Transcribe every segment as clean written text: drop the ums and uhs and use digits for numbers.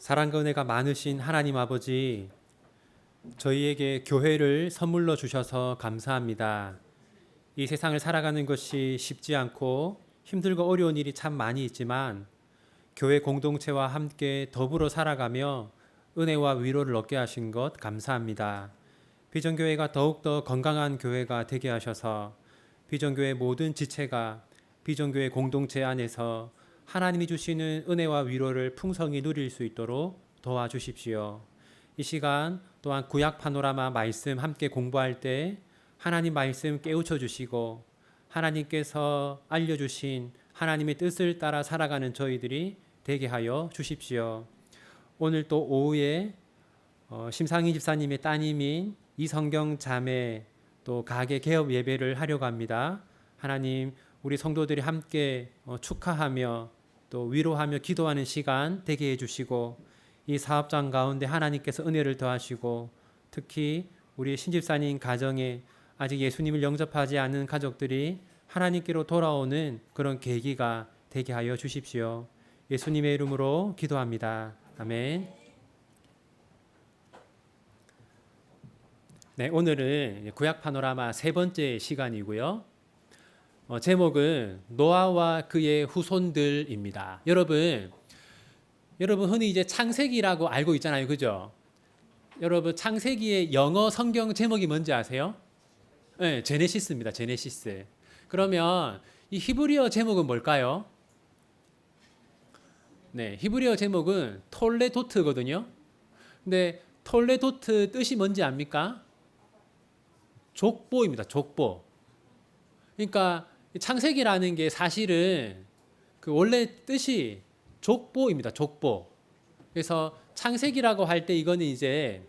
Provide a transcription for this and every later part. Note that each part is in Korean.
사랑과 은혜가 많으신 하나님 아버지, 저희에게 교회를 선물로 주셔서 감사합니다. 이 세상을 살아가는 것이 쉽지 않고 힘들고 어려운 일이 참 많이 있지만 교회 공동체와 함께 더불어 살아가며 은혜와 위로를 얻게 하신 것 감사합니다. 비전교회가 더욱더 건강한 교회가 되게 하셔서 비전교회 모든 지체가 비전교회 공동체 안에서 하나님이 주시는 은혜와 위로를 풍성히 누릴 수 있도록 도와주십시오. 이 시간 또한 구약 파노라마 말씀 함께 공부할 때 하나님 말씀 깨우쳐 주시고 하나님께서 알려주신 하나님의 뜻을 따라 살아가는 저희들이 되게 하여 주십시오. 오늘 또 오후에 심상희 집사님의 따님인 이성경 자매 또 가게 개업 예배를 하려고 합니다. 하나님 우리 성도들이 함께 축하하며 또 위로하며 기도하는 시간 되게 해주시고 이 사업장 가운데 하나님께서 은혜를 더하시고 특히 우리 신집사님 가정에 아직 예수님을 영접하지 않은 가족들이 하나님께로 돌아오는 그런 계기가 되게 하여 주십시오. 예수님의 이름으로 기도합니다. 아멘. 네, 오늘은 구약 파노라마 세 번째 시간이고요. 제목은 노아와 그의 후손들입니다. 여러분 흔히 이제 창세기라고 알고 있잖아요, 그죠? 여러분 창세기의 영어 성경 제목이 뭔지 아세요? 네, 제네시스입니다. 제네시스. 그러면 이 히브리어 제목은 뭘까요? 네, 히브리어 제목은 톨레도트거든요. 근데 톨레도트 뜻이 뭔지 압니까? 족보입니다. 족보. 그러니까 창세기라는 게 사실은 그 원래 뜻이 족보입니다. 족보. 그래서 창세기라고 할 때 이거는 이제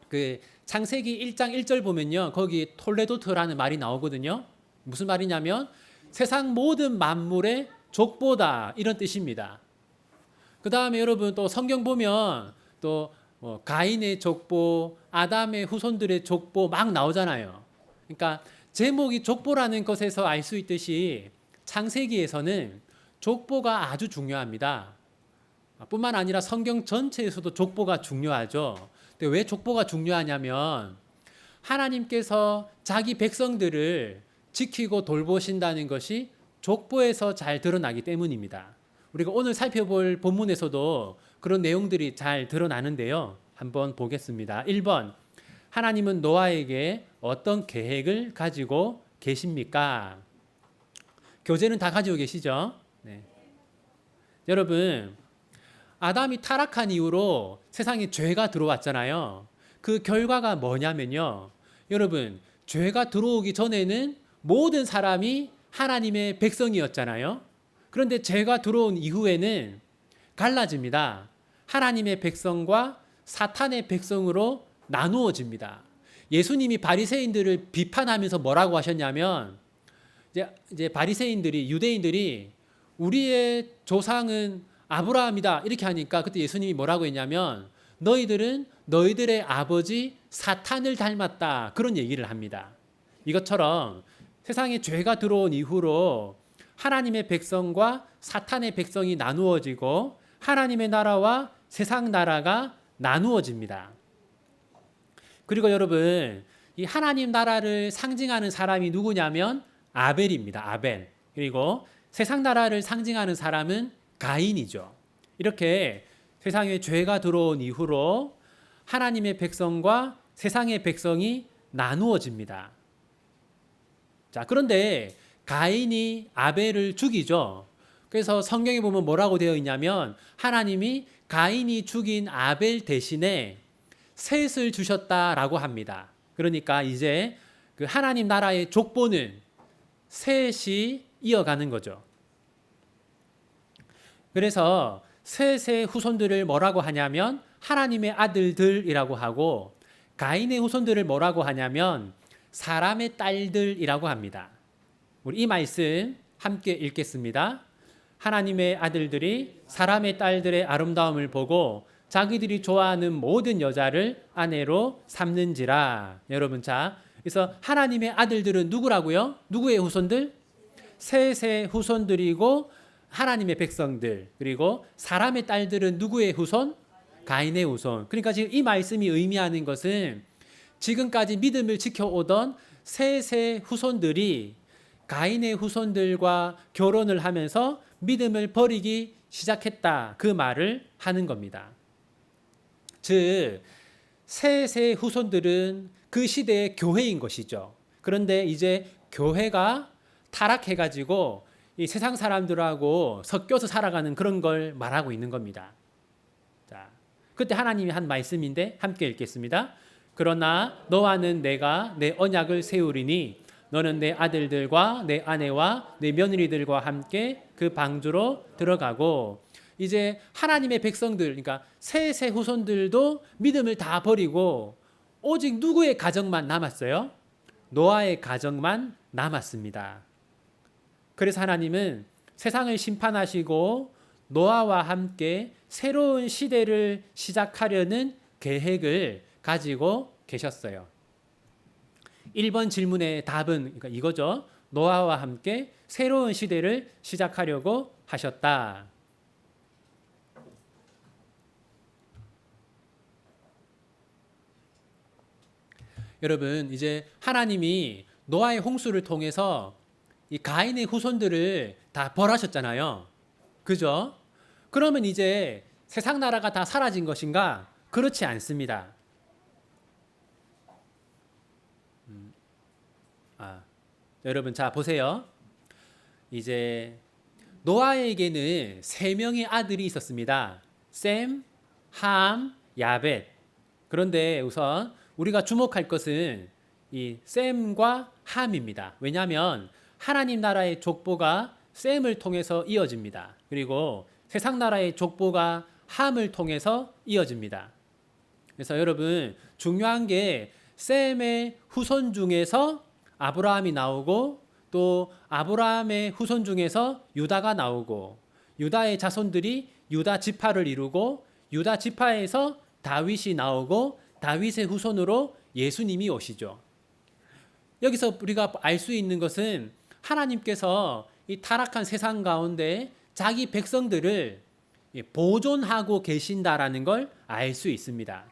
그 창세기 1장 1절 보면요. 거기 톨레도트라는 말이 나오거든요. 무슨 말이냐면 세상 모든 만물의 족보다 이런 뜻입니다. 그 다음에 여러분 또 성경 보면 또 가인의 족보, 아담의 후손들의 족보 막 나오잖아요. 그러니까 제목이 족보라는 것에서 알 수 있듯이 창세기에서는 족보가 아주 중요합니다. 뿐만 아니라 성경 전체에서도 족보가 중요하죠. 근데 왜 족보가 중요하냐면 하나님께서 자기 백성들을 지키고 돌보신다는 것이 족보에서 잘 드러나기 때문입니다. 우리가 오늘 살펴볼 본문에서도 그런 내용들이 잘 드러나는데요. 한번 보겠습니다. 1번, 하나님은 노아에게 어떤 계획을 가지고 계십니까? 교재는 다 가지고 계시죠? 네. 여러분, 아담이 타락한 이후로 세상에 죄가 들어왔잖아요. 그 결과가 뭐냐면요. 여러분, 죄가 들어오기 전에는 모든 사람이 하나님의 백성이었잖아요. 그런데 죄가 들어온 이후에는 갈라집니다. 하나님의 백성과 사탄의 백성으로 나누어집니다. 예수님이 바리새인들을 비판하면서 뭐라고 하셨냐면 이제 바리새인들이 유대인들이 우리의 조상은 아브라함이다 이렇게 하니까 그때 예수님이 뭐라고 했냐면 너희들은 너희들의 아버지 사탄을 닮았다 그런 얘기를 합니다. 이것처럼 세상에 죄가 들어온 이후로 하나님의 백성과 사탄의 백성이 나누어지고 하나님의 나라와 세상 나라가 나누어집니다. 그리고 여러분, 이 하나님 나라를 상징하는 사람이 누구냐면 아벨입니다. 아벨. 그리고 세상 나라를 상징하는 사람은 가인이죠. 이렇게 세상에 죄가 들어온 이후로 하나님의 백성과 세상의 백성이 나누어집니다. 자, 그런데 가인이 아벨을 죽이죠. 그래서 성경에 보면 뭐라고 되어 있냐면 하나님이 가인이 죽인 아벨 대신에 셋을 주셨다라고 합니다. 그러니까 이제 그 하나님 나라의 족보는 셋이 이어가는 거죠. 그래서 셋의 후손들을 뭐라고 하냐면 하나님의 아들들이라고 하고 가인의 후손들을 뭐라고 하냐면 사람의 딸들이라고 합니다. 우리 이 말씀 함께 읽겠습니다. 하나님의 아들들이 사람의 딸들의 아름다움을 보고 자기들이 좋아하는 모든 여자를 아내로 삼는지라. 여러분, 자, 그래서 하나님의 아들들은 누구라고요? 누구의 후손들? 셋의 후손들이고 하나님의 백성들, 그리고 사람의 딸들은 누구의 후손? 가인의 후손. 그러니까 지금 이 말씀이 의미하는 것은 지금까지 믿음을 지켜오던 셋의 후손들이 가인의 후손들과 결혼을 하면서 믿음을 버리기 시작했다, 그 말을 하는 겁니다. 즉 셋의 후손들은 그 시대의 교회인 것이죠. 그런데 이제 교회가 타락해가지고 이 세상 사람들하고 섞여서 살아가는 그런 걸 말하고 있는 겁니다. 자, 그때 하나님이 한 말씀인데 함께 읽겠습니다. 그러나 너와는 내가 내 언약을 세우리니 너는 내 아들들과 내 아내와 내 며느리들과 함께 그 방주로 들어가고, 이제 하나님의 백성들, 그러니까 셋의 후손들도 믿음을 다 버리고 오직 누구의 가정만 남았어요? 노아의 가정만 남았습니다. 그래서 하나님은 세상을 심판하시고 노아와 함께 새로운 시대를 시작하려는 계획을 가지고 계셨어요. 1번 질문의 답은 그러니까 이거죠. 노아와 함께 새로운 시대를 시작하려고 하셨다. 여러분, 이제 하나님이 노아의 홍수를 통해서 이 가인의 후손들을 다 벌하셨잖아요. 그죠? 그러면 이제 세상 나라가 다 사라진 것인가? 그렇지 않습니다. 여러분, 자 보세요. 이제 노아에게는 3명의 아들이 있었습니다. 셈, 함, 야벳. 그런데 우선 우리가 주목할 것은 이 셈과 함입니다. 왜냐하면 하나님 나라의 족보가 셈을 통해서 이어집니다. 그리고 세상 나라의 족보가 함을 통해서 이어집니다. 그래서 여러분, 중요한 게 셈의 후손 중에서 아브라함이 나오고, 또 아브라함의 후손 중에서 유다가 나오고, 유다의 자손들이 유다 지파를 이루고, 유다 지파에서 다윗이 나오고, 다윗의 후손으로 예수님이 오시죠. 여기서 우리가 알 수 있는 것은 하나님께서 이 타락한 세상 가운데 자기 백성들을 보존하고 계신다라는 걸 알 수 있습니다.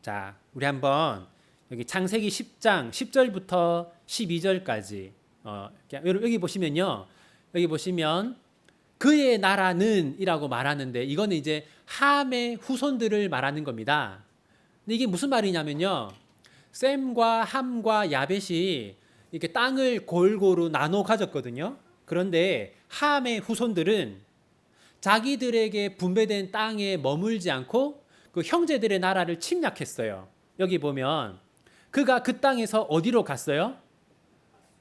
자, 우리 한번 여기 창세기 10장 10절부터 12절까지 여기 보시면요. 여기 보시면 그의 나라는 이라고 말하는데 이거는 이제 함의 후손들을 말하는 겁니다. 근데 이게 무슨 말이냐면요. 셈과 함과 야벳이 이렇게 땅을 골고루 나눠 가졌거든요. 그런데 함의 후손들은 자기들에게 분배된 땅에 머물지 않고 그 형제들의 나라를 침략했어요. 여기 보면 그가 그 땅에서 어디로 갔어요?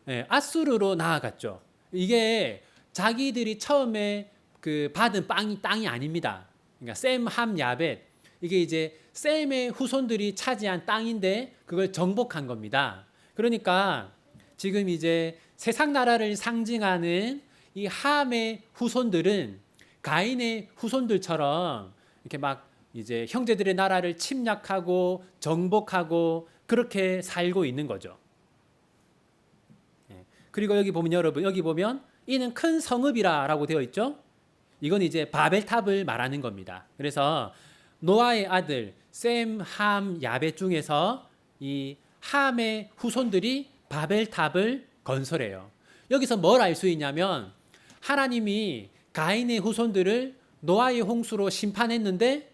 네, 아수르로 나아갔죠. 이게 자기들이 처음에 그 받은 땅이 아닙니다. 그러니까 셈, 함, 야벳, 이게 이제 셈의 후손들이 차지한 땅인데 그걸 정복한 겁니다. 그러니까 지금 이제 세상 나라를 상징하는 이 함의 후손들은 가인의 후손들처럼 이렇게 막 이제 형제들의 나라를 침략하고 정복하고 그렇게 살고 있는 거죠. 그리고 여기 보면 여러분, 여기 보면 이는 큰 성읍이라라고 되어 있죠. 이건 이제 바벨탑을 말하는 겁니다. 그래서 노아의 아들 셈, 함, 야벳 중에서 이 함의 후손들이 바벨탑을 건설해요. 여기서 뭘 알 수 있냐면 하나님이 가인의 후손들을 노아의 홍수로 심판했는데,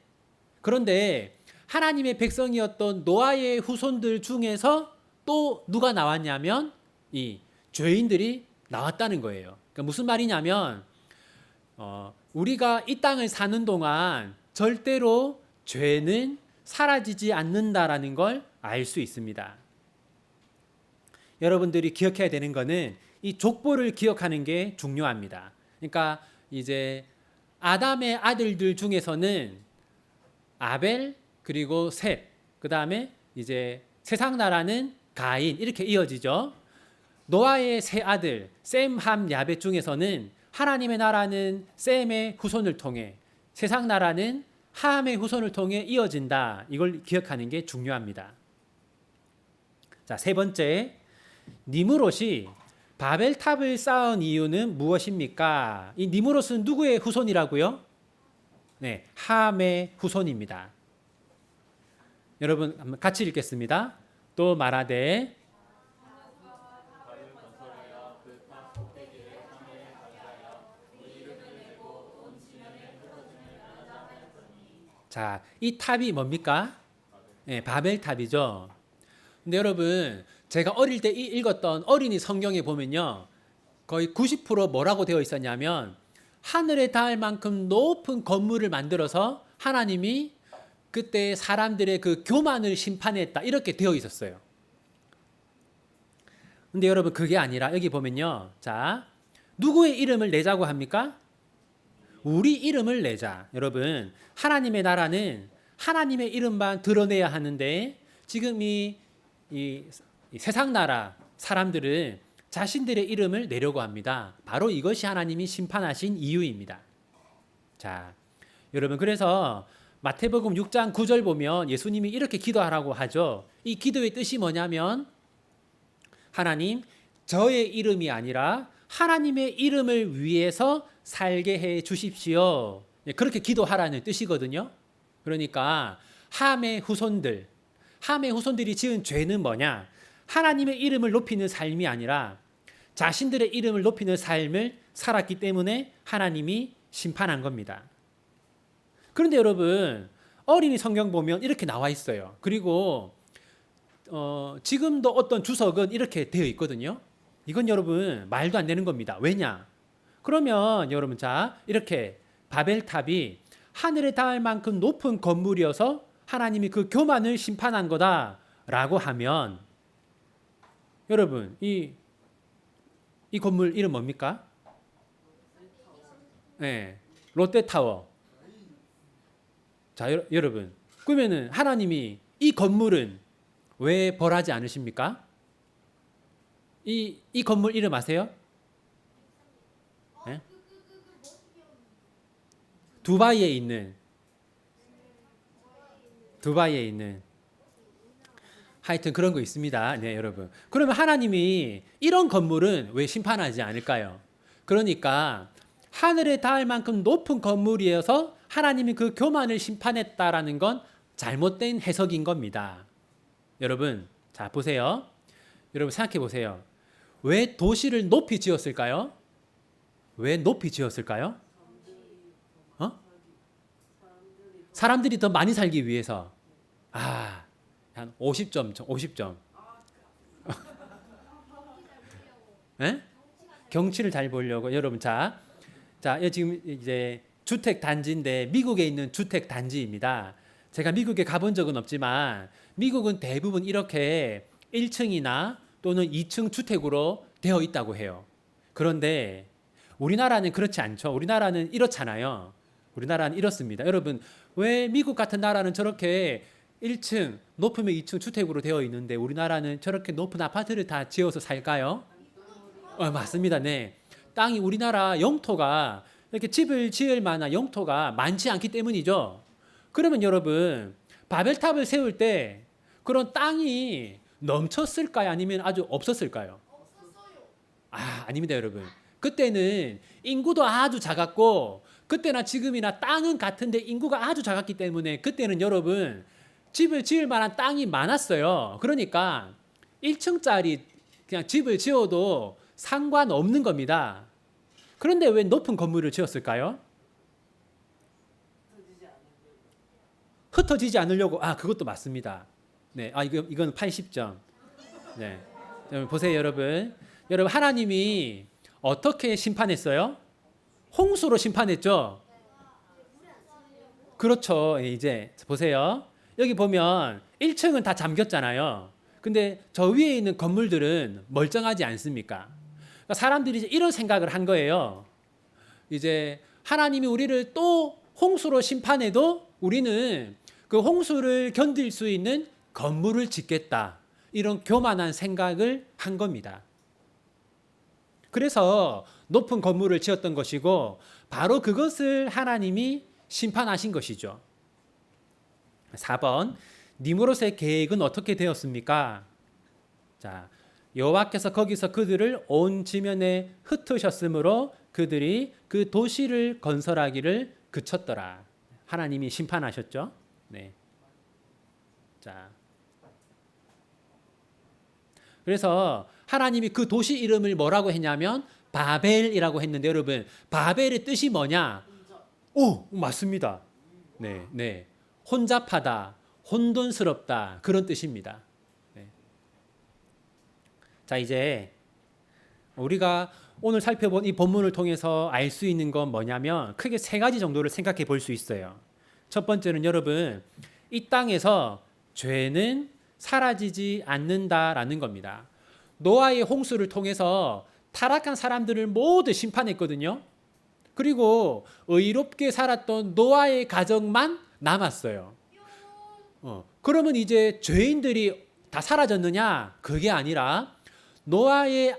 그런데 하나님의 백성이었던 노아의 후손들 중에서 또 누가 나왔냐면 이 죄인들이 나왔다는 거예요. 그러니까 무슨 말이냐면 우리가 이 땅을 사는 동안 절대로 죄는 사라지지 않는다라는 걸 알 수 있습니다. 여러분들이 기억해야 되는 거는 이 족보를 기억하는 게 중요합니다. 그러니까 이제 아담의 아들들 중에서는 아벨, 그리고 셋, 그 다음에 이제 세상 나라는 가인, 이렇게 이어지죠. 노아의 세 아들 셈, 함, 야벳 중에서는 하나님의 나라는 셈의 후손을 통해, 세상 나라는 함의 후손을 통해 이어진다. 이걸 기억하는 게 중요합니다. 자, 세 번째, 니므롯이 바벨탑을 쌓은 이유는 무엇입니까? 이 니무롯은 누구의 후손이라고요? 네, 함의 후손입니다. 여러분 한번 같이 읽겠습니다. 또 말하되 자, 이 탑이 뭡니까? 네, 바벨탑이죠. 근데 여러분 제가 어릴 때 읽었던 어린이 성경에 보면요. 거의 90% 뭐라고 되어 있었냐면 하늘에 닿을 만큼 높은 건물을 만들어서 하나님이 그때 사람들의 그 교만을 심판했다 이렇게 되어 있었어요. 근데 여러분 그게 아니라 여기 보면요. 자, 누구의 이름을 내자고 합니까? 우리 이름을 내자. 여러분 하나님의 나라는 하나님의 이름만 드러내야 하는데 지금 이 세상 나라 사람들은 자신들의 이름을 내려고 합니다. 바로 이것이 하나님이 심판하신 이유입니다. 자, 여러분 그래서 마태복음 6장 9절 보면 예수님이 이렇게 기도하라고 하죠. 이 기도의 뜻이 뭐냐면 하나님, 저의 이름이 아니라 하나님의 이름을 위해서 살게 해 주십시오. 그렇게 기도하라는 뜻이거든요. 그러니까 함의 후손들이 지은 죄는 뭐냐? 하나님의 이름을 높이는 삶이 아니라 자신들의 이름을 높이는 삶을 살았기 때문에 하나님이 심판한 겁니다. 그런데 여러분 어린이 성경 보면 이렇게 나와 있어요. 그리고 지금도 어떤 주석은 이렇게 되어 있거든요. 이건 여러분 말도 안 되는 겁니다. 왜냐? 그러면 여러분 자 이렇게 바벨탑이 하늘에 닿을 만큼 높은 건물이어서 하나님이 그 교만을 심판한 거다라고 하면 여러분 이 건물 이름 뭡니까? 네, 롯데타워. 자 여러분 그러면은 하나님이 이 건물은 왜 벌하지 않으십니까? 이 건물 이름 아세요? 네? 두바이에 있는 하여튼 그런 거 있습니다. 네, 여러분. 그러면 하나님이 이런 건물은 왜 심판하지 않을까요? 그러니까 하늘에 닿을 만큼 높은 건물이어서 하나님이 그 교만을 심판했다라는 건 잘못된 해석인 겁니다. 여러분, 자 보세요. 여러분 생각해 보세요. 왜 도시를 높이 지었을까요? 왜 높이 지었을까요? 사람들이 더 많이 살기 위해서. 한 50점. 네? 경치를 잘 보려고. 여러분 자, 지금 이제 주택 단지인데 미국에 있는 주택 단지입니다. 제가 미국에 가본 적은 없지만 미국은 대부분 이렇게 1층이나 또는 2층 주택으로 되어 있다고 해요. 그런데 우리나라는 그렇지 않죠. 우리나라는 이렇잖아요. 우리나라는 이렇습니다. 여러분 왜 미국 같은 나라는 저렇게 1층 높으면 2층 주택으로 되어 있는데 우리나라는 저렇게 높은 아파트를 다 지어서 살까요? 맞습니다. 네. 땅이 우리나라 영토가 이렇게 집을 지을 만한 영토가 많지 않기 때문이죠. 그러면 여러분 바벨탑을 세울 때 그런 땅이 넘쳤을까요? 아니면 아주 없었을까요? 아닙니다, 여러분. 그때는 인구도 아주 작았고 그때나 지금이나 땅은 같은데 인구가 아주 작았기 때문에 그때는 여러분 집을 지을 만한 땅이 많았어요. 그러니까 1층짜리 그냥 집을 지어도 상관없는 겁니다. 그런데 왜 높은 건물을 지었을까요? 흩어지지 않으려고. 그것도 맞습니다. 네, 이건 80점. 네, 보세요, 여러분. 여러분 하나님이 어떻게 심판했어요? 홍수로 심판했죠. 그렇죠. 이제 보세요. 여기 보면 1층은 다 잠겼잖아요. 근데 저 위에 있는 건물들은 멀쩡하지 않습니까? 그러니까 사람들이 이제 이런 생각을 한 거예요. 이제 하나님이 우리를 또 홍수로 심판해도 우리는 그 홍수를 견딜 수 있는 건물을 짓겠다. 이런 교만한 생각을 한 겁니다. 그래서 높은 건물을 지었던 것이고 바로 그것을 하나님이 심판하신 것이죠. 4번 니무롯의 계획은 어떻게 되었습니까? 자, 여호와께서 거기서 그들을 온 지면에 흩으셨으므로 그들이 그 도시를 건설하기를 그쳤더라. 하나님이 심판하셨죠. 네. 자, 그래서 하나님이 그 도시 이름을 뭐라고 했냐면 바벨이라고 했는데, 여러분 바벨의 뜻이 뭐냐? 오, 맞습니다. 네, 네. 혼잡하다, 혼돈스럽다, 그런 뜻입니다. 네. 자, 이제 우리가 오늘 살펴본 이 본문을 통해서 알 수 있는 건 뭐냐면 크게 세 가지 정도를 생각해 볼 수 있어요. 첫 번째는 여러분, 이 땅에서 죄는 사라지지 않는다라는 겁니다. 노아의 홍수를 통해서 타락한 사람들을 모두 심판했거든요. 그리고 의롭게 살았던 노아의 가정만 남았어요. 그러면 이제 죄인들이 다 사라졌느냐? 그게 아니라 노아의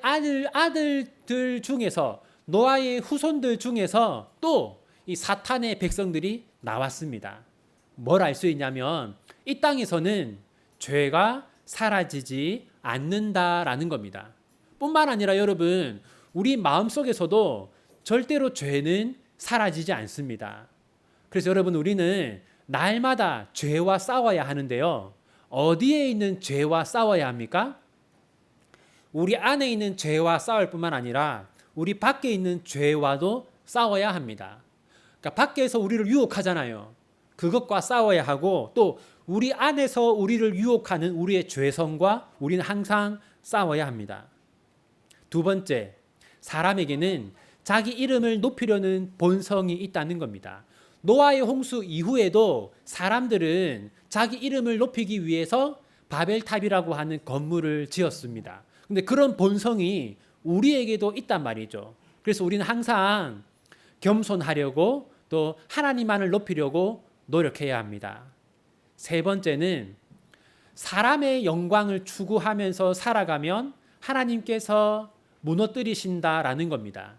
아들들 중에서, 노아의 후손들 중에서 또 이 사탄의 백성들이 나왔습니다. 뭘 알 수 있냐면 이 땅에서는 죄가 사라지지 않는다라는 겁니다. 뿐만 아니라 여러분, 우리 마음속에서도 절대로 죄는 사라지지 않습니다. 그래서 여러분, 우리는 날마다 죄와 싸워야 하는데요. 어디에 있는 죄와 싸워야 합니까? 우리 안에 있는 죄와 싸울 뿐만 아니라 우리 밖에 있는 죄와도 싸워야 합니다. 그러니까 밖에서 우리를 유혹하잖아요. 그것과 싸워야 하고, 또 우리 안에서 우리를 유혹하는 우리의 죄성과 우리는 항상 싸워야 합니다. 두 번째, 사람에게는 자기 이름을 높이려는 본성이 있다는 겁니다. 노아의 홍수 이후에도 사람들은 자기 이름을 높이기 위해서 바벨탑이라고 하는 건물을 지었습니다. 근데 그런 본성이 우리에게도 있단 말이죠. 그래서 우리는 항상 겸손하려고, 또 하나님만을 높이려고 노력해야 합니다. 세 번째는 사람의 영광을 추구하면서 살아가면 하나님께서 무너뜨리신다라는 겁니다.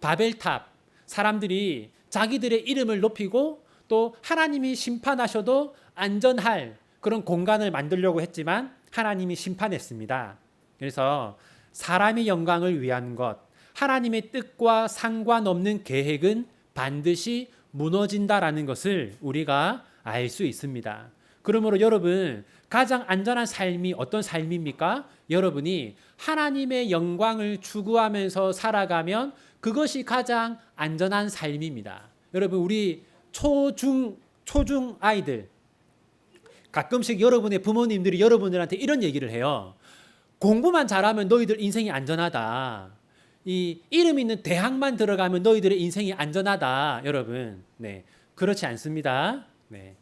바벨탑, 사람들이 자기들의 이름을 높이고 또 하나님이 심판하셔도 안전할 그런 공간을 만들려고 했지만 하나님이 심판했습니다. 그래서 사람의 영광을 위한 것, 하나님의 뜻과 상관없는 계획은 반드시 무너진다라는 것을 우리가 알 수 있습니다. 그러므로 여러분, 가장 안전한 삶이 어떤 삶입니까? 여러분이 하나님의 영광을 추구하면서 살아가면 그것이 가장 안전한 삶입니다. 여러분, 우리 초중 아이들, 가끔씩 여러분의 부모님들이 여러분들한테 이런 얘기를 해요. 공부만 잘하면 너희들 인생이 안전하다. 이 이름 있는 대학만 들어가면 너희들의 인생이 안전하다. 여러분, 네, 그렇지 않습니다. 네.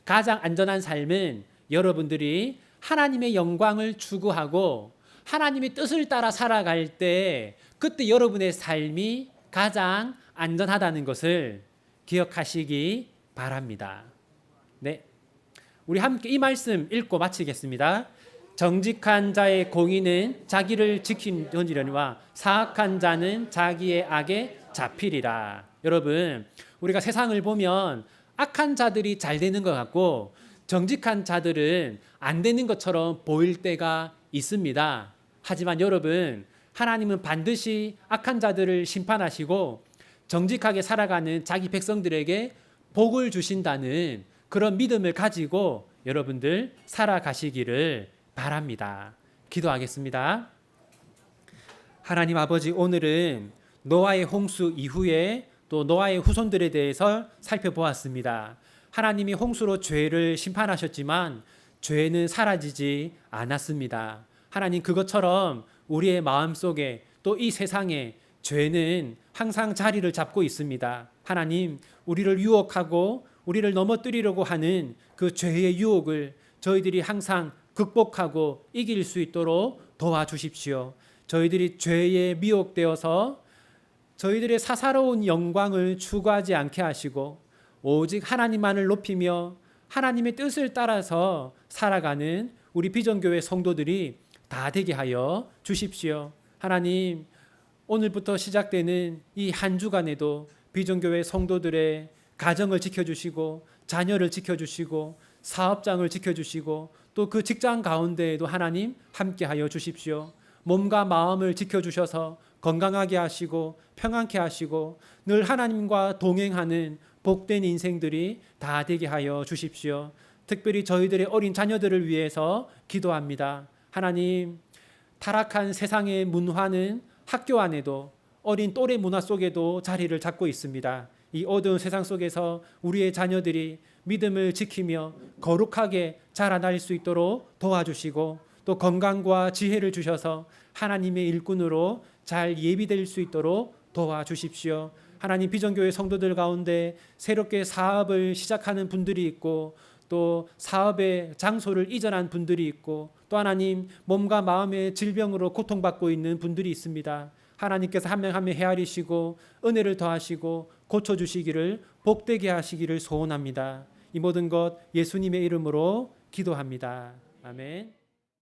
가장 안전한 삶은 여러분들이 하나님의 영광을 추구하고 하나님의 뜻을 따라 살아갈 때, 그때 여러분의 삶이 가장 안전하다는 것을 기억하시기 바랍니다. 네, 우리 함께 이 말씀 읽고 마치겠습니다. 정직한 자의 공의는 자기를 지키려니와 사악한 자는 자기의 악에 잡히리라. 여러분, 우리가 세상을 보면 악한 자들이 잘 되는 것 같고 정직한 자들은 안 되는 것처럼 보일 때가 있습니다. 하지만 여러분, 하나님은 반드시 악한 자들을 심판하시고 정직하게 살아가는 자기 백성들에게 복을 주신다는 그런 믿음을 가지고 여러분들 살아가시기를 바랍니다. 기도하겠습니다. 하나님 아버지, 오늘은 노아의 홍수 이후에 또 노아의 후손들에 대해서 살펴보았습니다. 하나님이 홍수로 죄를 심판하셨지만 죄는 사라지지 않았습니다. 하나님, 그것처럼 우리의 마음속에 또 이 세상에 죄는 항상 자리를 잡고 있습니다. 하나님, 우리를 유혹하고 우리를 넘어뜨리려고 하는 그 죄의 유혹을 저희들이 항상 극복하고 이길 수 있도록 도와주십시오. 저희들이 죄에 미혹되어서 저희들의 사사로운 영광을 추구하지 않게 하시고 오직 하나님만을 높이며 하나님의 뜻을 따라서 살아가는 우리 비전교회 성도들이 다 되게 하여 주십시오. 하나님, 오늘부터 시작되는 이 한 주간에도 비전교회 성도들의 가정을 지켜주시고 자녀를 지켜주시고 사업장을 지켜주시고 또 그 직장 가운데에도 하나님 함께하여 주십시오. 몸과 마음을 지켜주셔서 건강하게 하시고 평안케 하시고 늘 하나님과 동행하는 복된 인생들이 다 되게 하여 주십시오. 특별히 저희들의 어린 자녀들을 위해서 기도합니다. 하나님, 타락한 세상의 문화는 학교 안에도 어린 또래 문화 속에도 자리를 잡고 있습니다. 이 어두운 세상 속에서 우리의 자녀들이 믿음을 지키며 거룩하게 자라날 수 있도록 도와주시고 또 건강과 지혜를 주셔서 하나님의 일꾼으로 잘 예비될 수 있도록 도와주십시오. 하나님, 비전교회 성도들 가운데 새롭게 사업을 시작하는 분들이 있고 또 사업의 장소를 이전한 분들이 있고 또 하나님, 몸과 마음의 질병으로 고통받고 있는 분들이 있습니다. 하나님께서 한 명 한 명 헤아리시고 은혜를 더하시고 고쳐주시기를 복되게 하시기를 소원합니다. 이 모든 것 예수님의 이름으로 기도합니다. 아멘.